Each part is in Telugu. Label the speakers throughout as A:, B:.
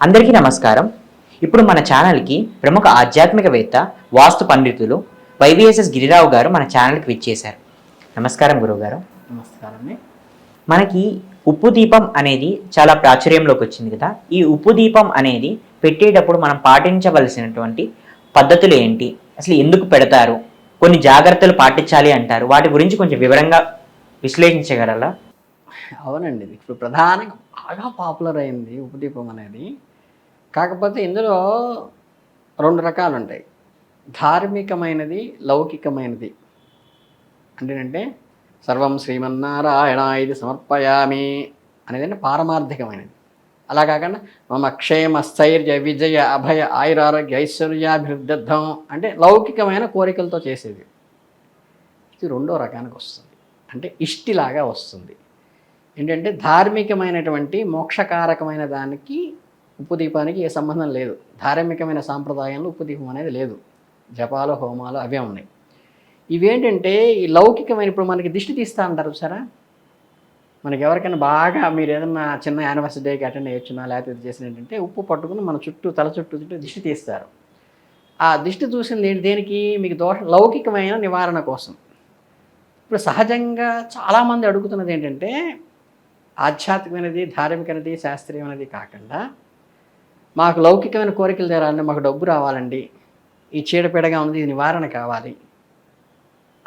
A: అందరికీ నమస్కారం. ఇప్పుడు మన ఛానల్కి ప్రముఖ ఆధ్యాత్మికవేత్త వాస్తు పండితులు వైవిఎస్ఎస్ గిరిరావు గారు మన ఛానల్కి విచ్చేశారు. నమస్కారం గురువుగారు.
B: నమస్కారం.
A: మనకి ఉప్పు దీపం అనేది చాలా ప్రాచుర్యంలోకి వచ్చింది కదా. ఈ ఉప్పు దీపం అనేది పెట్టేటప్పుడు మనం పాటించవలసినటువంటి పద్ధతులు ఏంటి, అసలు ఎందుకు పెడతారు, కొన్ని జాగ్రత్తలు పాటించాలి అంటారు, వాటి గురించి కొంచెం వివరంగా విశ్లేషించగలరా?
B: అవునండి, ఇది ఇప్పుడు ప్రధానంగా బాగా పాపులర్ అయింది ఉపదీపం అనేది. కాకపోతే ఇందులో రెండు రకాలు ఉంటాయి, ధార్మికమైనది, లౌకికమైనది. అంటే సర్వం శ్రీమన్నారాయణ ఇది సమర్పయామి అనేది పారమార్థికమైనది. అలా కాకుండా మమ క్షేమ స్థైర్య విజయ అభయ ఆయురారోగ్య ఐశ్వర్యాభివృద్ధం అంటే లౌకికమైన కోరికలతో చేసేది. ఇది రెండో రకానికి వస్తుంది, అంటే ఇష్టిలాగా వస్తుంది. ఏంటంటే ధార్మికమైనటువంటి మోక్షకారకమైన దానికి ఉప్పుదీపానికి ఏ సంబంధం లేదు. ధార్మికమైన సాంప్రదాయంలో ఉప్పుదీపం అనేది లేదు. జపాలు హోమాలు అవే ఉన్నాయి. ఇవేంటంటే ఈ లౌకికమైన, ఇప్పుడు మనకి దిష్టి తీస్తా అంటారు సరే, మనకి ఎవరికైనా బాగా మీరు ఏదన్నా చిన్న యానివర్సరీ డేకి అటెండ్ అయ్యొచ్చున్నా లేకపోతే ఇది చేసిన ఏంటంటే ఉప్పు పట్టుకుని మన చుట్టూ తల చుట్టూ దిష్టి తీస్తారు. ఆ దిష్టి చూసింది ఏంటి, దేనికి? మీకు లౌకికమైన నివారణ కోసం. ఇప్పుడు సహజంగా చాలామంది అడుగుతున్నది ఏంటంటే ఆధ్యాత్మికమైనది, ధార్మికమైనది, శాస్త్రీయమైనది కాకుండా మాకు లౌకికమైన కోరికలు తీరాలండి, మాకు డబ్బు రావాలండి, ఈ చీడపీడగా ఉంది, ఇది నివారణ కావాలి.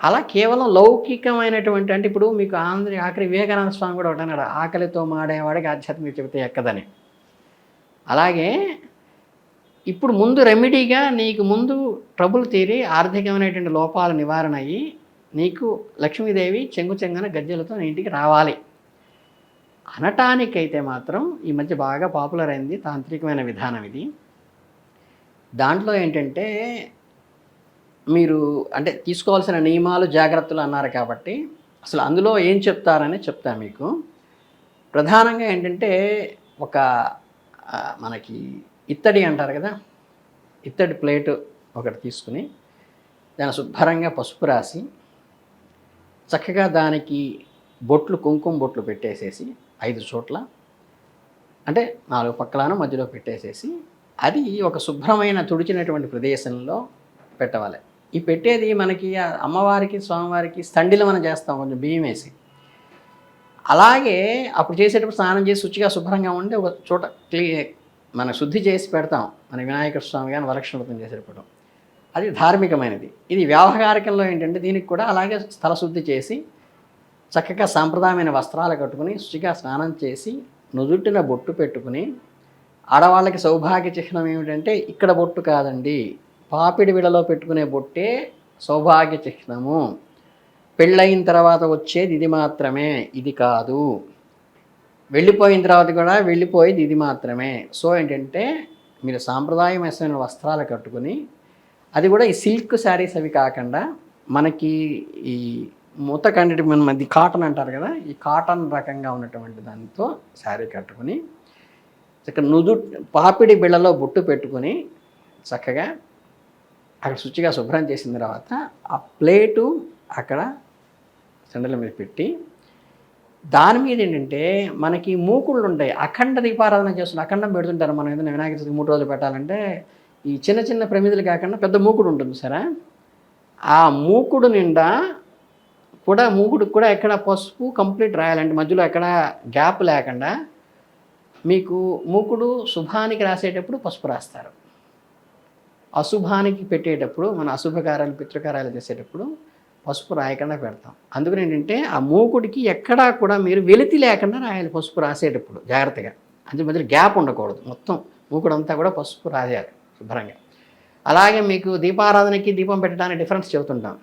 B: అలా కేవలం లౌకికమైనటువంటి, అంటే ఇప్పుడు మీకు ఆఖరి వివేకానంద స్వామి కూడా ఒకటి అన్నాడు, ఆకలితో మాడేవాడికి ఆధ్యాత్మిక చెబితే ఎక్కదని. అలాగే ఇప్పుడు ముందు రెమెడీగా నీకు ముందు ట్రబుల్ తీరి ఆర్థికమైనటువంటి లోపాల నివారణ అయ్యి నీకు లక్ష్మీదేవి చెంగున గజ్జలతో నీ ఇంటికి రావాలి అనటానికైతే మాత్రం ఈ మధ్య బాగా పాపులర్ అయింది తాంత్రికమైన విధానం ఇది. దాంట్లో ఏంటంటే మీరు అంటే తీసుకోవాల్సిన నియమాలు జాగ్రత్తలు అన్నారు కాబట్టి అసలు అందులో ఏం చెప్తారని చెప్తాను మీకు. ప్రధానంగా ఏంటంటే ఒక మనకి ఇత్తడి అంటారు కదా, ఇత్తడి ప్లేటు ఒకటి తీసుకుని దాన్ని శుభ్రంగా పసుపు రాసి చక్కగా దానికి బొట్లు, కుంకుమ బొట్లు పెట్టేసేసి 5 చోట్ల, అంటే 4 పక్కలను మధ్యలో పెట్టేసేసి అది ఒక శుభ్రమైన తుడిచినటువంటి ప్రదేశంలో పెట్టవాలి. ఈ పెట్టేది మనకి అమ్మవారికి, స్వామివారికి స్తండిలో మనం చేస్తాం కొంచెం బియ్యం వేసి. అలాగే అప్పుడు చేసేటప్పుడు స్నానం చేసి శుచిగా శుభ్రంగా ఉండి ఒక చోట మనం శుద్ధి చేసి పెడతాం. మన వినాయక స్వామి కానీ వరలక్ష్మి వ్రతం చేసేటప్పుడు అది ధార్మికమైనది. ఇది వ్యావహారికంలో ఏంటంటే దీనికి కూడా అలాగే స్థల శుద్ధి చేసి చక్కగా సాంప్రదాయమైన వస్త్రాలు కట్టుకుని శుచిగా స్నానం చేసి నుదుటిన బొట్టు పెట్టుకుని, ఆడవాళ్ళకి సౌభాగ్య చిహ్నం ఏమిటంటే ఇక్కడ బొట్టు కాదండి, పాపిడి విడలో పెట్టుకునే బొట్టే సౌభాగ్య చిహ్నము, పెళ్ళయిన తర్వాత వచ్చేది ఇది మాత్రమే, ఇది కాదు, వెళ్ళిపోయిన తర్వాత కూడా వెళ్ళిపోయేది ఇది మాత్రమే. సో ఏంటంటే మీరు సాంప్రదాయమైన వస్త్రాలు కట్టుకుని, అది కూడా ఈ సిల్క్ శారీస్ అవి కాకుండా మనకి ఈ మూత కంటి మధ్య కాటన్ అంటారు కదా, ఈ కాటన్ రకంగా ఉన్నటువంటి దాంతో శారీ కట్టుకుని చక్కగా పాపిడి బిళ్ళలో బొట్టు పెట్టుకుని చక్కగా అక్కడ శుచిగా శుభ్రం చేసిన తర్వాత ఆ ప్లేటు అక్కడ సెండల మీద పెట్టి దాని మీద ఏంటంటే మనకి మూకుళ్ళు ఉంటాయి, అఖండ దీపారాధన చేస్తున్న అఖండం పెడుతుంటారు. మనం ఏదైనా వినాయక చవితికి 3 రోజులు పెట్టాలంటే ఈ చిన్న చిన్న ప్రమిదలు కాకుండా పెద్ద మూకుడు ఉంటుంది సరే, ఆ మూకుడు నిండా కూడా మూకుడికి కూడా ఎక్కడ పసుపు కంప్లీట్ రాయాలంటే మధ్యలో ఎక్కడ గ్యాప్ లేకుండా. మీకు మూకుడు శుభానికి రాసేటప్పుడు పసుపు రాస్తారు, అశుభానికి పెట్టేటప్పుడు మన అశుభకార్యాలు పితృకార్యాలు చేసేటప్పుడు పసుపు రాయకుండా పెడతాం. అందుకని ఏంటంటే ఆ మూకుడికి ఎక్కడా కూడా మీరు వెలితి లేకుండా రాయాలి పసుపు రాసేటప్పుడు జాగ్రత్తగా. అందులో మధ్యలో గ్యాప్ ఉండకూడదు, మొత్తం మూకుడు అంతా కూడా పసుపు రాయాలి శుభ్రంగా. అలాగే మీకు దీపారాధనకి దీపం పెట్టడానికి డిఫరెన్స్ చెబుతుంటాం.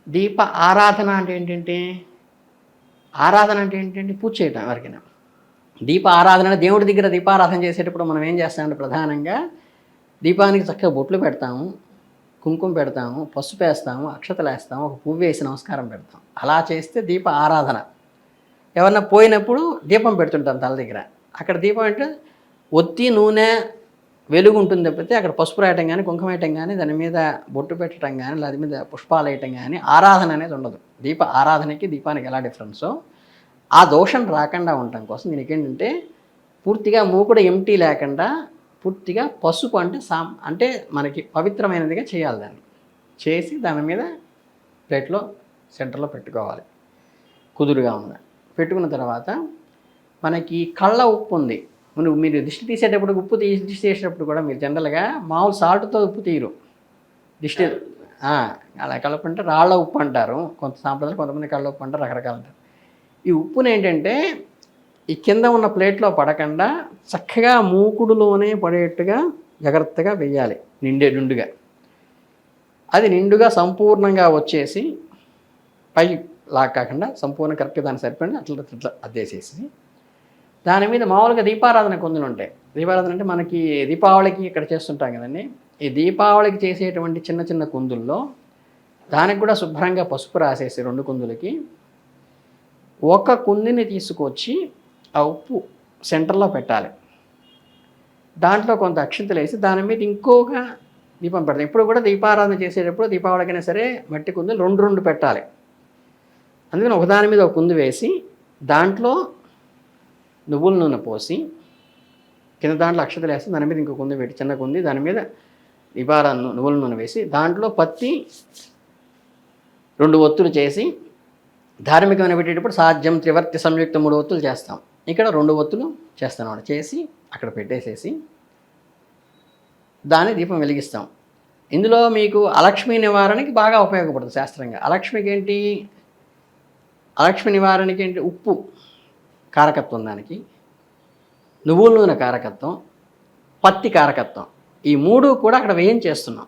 B: దీప ఆరాధన అంటే ఏంటంటే, ఆరాధన అంటే ఏంటంటే పూజ చేయటం ఎవరికైనా. దీప ఆరాధన దేవుడి దగ్గర దీపారాధన చేసేటప్పుడు మనం ఏం చేస్తామంటే ప్రధానంగా దీపానికి చక్కగా బొట్లు పెడతాము, కుంకుమ పెడతాము, పసుపు వేస్తాము, అక్షతలు వేస్తాము, ఒక పువ్వు వేసి నమస్కారం పెడతాం. అలా చేస్తే దీప ఆరాధన. ఎవరన్నా పోయినప్పుడు దీపం పెడుతుంటాం తల దగ్గర. అక్కడ దీపం అంటే ఒత్తి నూనె వెలుగు ఉంటుంది తప్పితే అక్కడ పసుపు రాయటం కానీ, కుంకుమ వేయటం కానీ, దాని మీద బొట్టు పెట్టడం కానీ, దాని మీద పుష్పాలు వేయటం కానీ ఆరాధన అనేది ఉండదు. దీప ఆరాధనకి దీపానికి ఎలా డిఫరెన్సో ఆ దోషం రాకుండా ఉండటం కోసం దీనికి ఏంటంటే పూర్తిగా మూకుడు ఎంటీ లేకుండా పూర్తిగా పసుపు అంటే అంటే మనకి పవిత్రమైనదిగా చేయాలి. దాన్ని చేసి దాని మీద ప్లేట్లో సెంటర్లో పెట్టుకోవాలి, కుదురుగా ఉన్న. పెట్టుకున్న తర్వాత మనకి కళ్ళ ఉప్పు ఉంది. మీరు దిష్టి తీసేటప్పుడు ఉప్పు దిష్టి తీసేటప్పుడు కూడా మీరు జనరల్గా మామూలు సాల్ట్తో ఉప్పు తీయరు. దిష్టి అలా కలుపుకుంటే రాళ్ళ ఉప్పు అంటారు కొంత సాంప్రదాయం, కొంతమంది కళ్ళ ఉప్పు అంటారు, రకరకాలు అంటారు. ఈ ఉప్పుని ఏంటంటే ఈ కింద ఉన్న ప్లేట్లో పడకుండా చక్కగా మూకుడులోనే పడేట్టుగా జాగ్రత్తగా వేయాలి, నిండుగా. అది నిండుగా సంపూర్ణంగా వచ్చేసి పై లాగా కాకుండా సంపూర్ణ కరెక్ట్గా దాన్ని సరిపడి అట్లా అద్దేసేసి దాని మీద మామూలుగా దీపారాధన కుందులు ఉంటాయి. దీపారాధన అంటే మనకి దీపావళికి ఇక్కడ చేస్తుంటాం కదండి. ఈ దీపావళికి చేసేటువంటి చిన్న చిన్న కుందుల్లో దానికి కూడా శుభ్రంగా పసుపు రాసేసి 2 కుందులకి ఒక కుందిని తీసుకొచ్చి ఆ ఉప్పు సెంటర్లో పెట్టాలి. దాంట్లో కొంత అక్షింతలు వేసి దాని మీద ఇంకొక దీపం పెడతాం. ఇప్పుడు కూడా దీపారాధన చేసేటప్పుడు దీపావళికైనా సరే మట్టి కుందులు 2 పెట్టాలి. అందుకని ఒకదాని మీద ఒక కుందు వేసి దాంట్లో నువ్వుల నూనె పోసి కింద దాంట్లో అక్షతలు వేసి దాని మీద ఇంకో కుంది పెట్టి చిన్న కుంది దాని మీద దీపారాధన నువ్వుల నూనె వేసి దాంట్లో పత్తి 2 ఒత్తులు చేసి ధార్మికమైన పెట్టేటప్పుడు సాధ్యం త్రివర్తి సంయుక్త 3 ఒత్తులు చేస్తాం. ఇక్కడ 2 ఒత్తులు చేస్తాం అన్నమాట. చేసి అక్కడ పెట్టేసేసి దాన్ని దీపం వెలిగిస్తాం. ఇందులో మీకు అలక్ష్మి నివారణకి బాగా ఉపయోగపడుతుంది శాస్త్రంగా. అలక్ష్మి నివారణకి ఏంటి? ఉప్పు కారకత్వం, దానికి నువ్వుల నూనె కారకత్వం, పత్తి కారకత్వం. ఈ 3 కూడా అక్కడ వేయించేస్తున్నాం.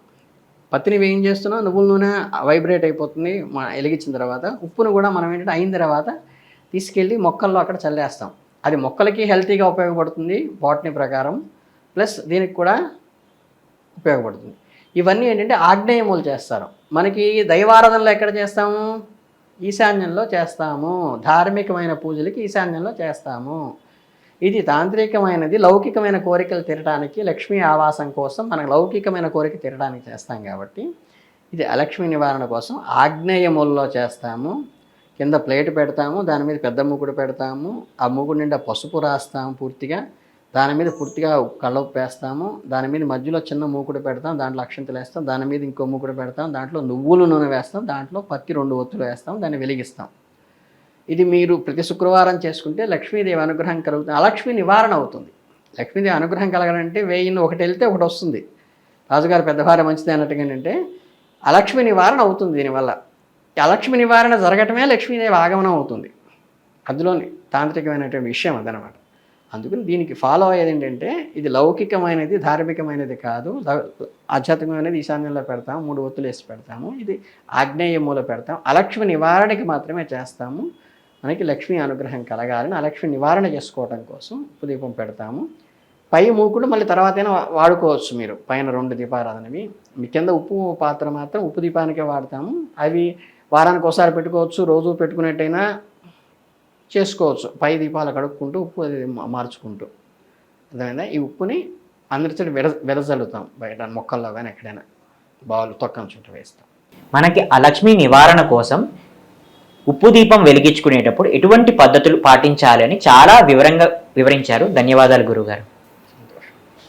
B: పత్తిని వేయించేస్తున్నాం, నువ్వుల నూనె వైబ్రేట్ అయిపోతుంది వెలిగించిన తర్వాత. ఉప్పును కూడా మనం ఏంటంటే అయిన తర్వాత తీసుకెళ్ళి మొక్కల్లో అక్కడ చల్లేస్తాం. అది మొక్కలకి హెల్తీగా ఉపయోగపడుతుంది బాటనీ ప్రకారం, ప్లస్ దీనికి కూడా ఉపయోగపడుతుంది. ఇవన్నీ ఏంటంటే ఆగ్నేయములు చేస్తారు. మనకి దైవారాధనలో ఎక్కడ చేస్తాము? ఈశాన్యంలో చేస్తాము. ధార్మికమైన పూజలకి ఈశాన్యంలో చేస్తాము. ఇది తాంత్రికమైనది లౌకికమైన కోరికలు తీరడానికి, లక్ష్మీ ఆవాసం కోసం, మనకు లౌకికమైన కోరిక తీరడానికి చేస్తాం కాబట్టి ఇది అలక్ష్మి నివారణ కోసం ఆగ్నేయముల్లో చేస్తాము. కింద ప్లేట్ పెడతాము, దాని మీద పెద్ద మూకుడు పెడతాము, ఆ మూకుడు నిండా పసుపు రాస్తాము పూర్తిగా, దాని మీద పూర్తిగా కళ్ళుప్పు వేస్తాము, దాని మీద మధ్యలో చిన్న మూకుడు పెడతాం, దాంట్లో అక్షంతలు వేస్తాం, దాని మీద ఇంకో మూకుడు పెడతాం, దాంట్లో నువ్వుల నూనె వేస్తాం, దాంట్లో పత్తి 2 ఒత్తులు వేస్తాం, దాన్ని వెలిగిస్తాం. ఇది మీరు ప్రతి శుక్రవారం చేసుకుంటే లక్ష్మీదేవి అనుగ్రహం కలుగుతుంది, అలక్ష్మి నివారణ అవుతుంది. లక్ష్మీదేవి అనుగ్రహం కలగాలంటే 1000 ఒకటి వెళ్తే ఒకటి వస్తుంది. రాజుగారు పెద్దవారు మంచిది అన్నట్టుగా ఏంటంటే అలక్ష్మి నివారణ అవుతుంది దీనివల్ల. అలక్ష్మి నివారణ జరగటమే లక్ష్మీదేవి ఆగమనం అవుతుంది. అందులోని తాంత్రికమైనటువంటి విషయం అదనమాట. అందుకని దీనికి ఫాలో అయ్యేది ఏంటంటే ఇది లౌకికమైనది ధార్మికమైనది కాదు, ఆధ్యాత్మికమైనది ఈశాన్యంలో పెడతాము, 3 ఒత్తులు వేసి పెడతాము, ఇది ఆగ్నేయ మూల పెడతాం. అలక్ష్మి నివారణకి మాత్రమే చేస్తాము. మనకి లక్ష్మీ అనుగ్రహం కలగాలని అలక్ష్మి నివారణ చేసుకోవడం కోసం ఉప్పు దీపం పెడతాము. పై మూకుడు మళ్ళీ తర్వాతైనా వాడుకోవచ్చు మీరు, పైన 2 దీపారాధనవి. మీ కింద ఉప్పు పాత్ర మాత్రం ఉప్పు దీపానికే వాడతాము. అవి వారానికి ఒకసారి పెట్టుకోవచ్చు, రోజు పెట్టుకునేట్టయినా చేసుకోవచ్చు. పై దీపాలు కడుక్కుంటూ ఉప్పు అది మార్చుకుంటూ. అర్థమైందా? ఈ ఉప్పుని అందరి చోట వెదజల్లుతాం, బయట మొక్కల్లో కానీ ఎక్కడైనా బావులు తొక్కని చోట వేస్తాం.
A: మనకి అలక్ష్మి నివారణ కోసం ఉప్పు దీపం వెలిగించుకునేటప్పుడు ఎటువంటి పద్ధతులు పాటించాలి అని చాలా వివరంగా వివరించారు. ధన్యవాదాలు గురుగారు.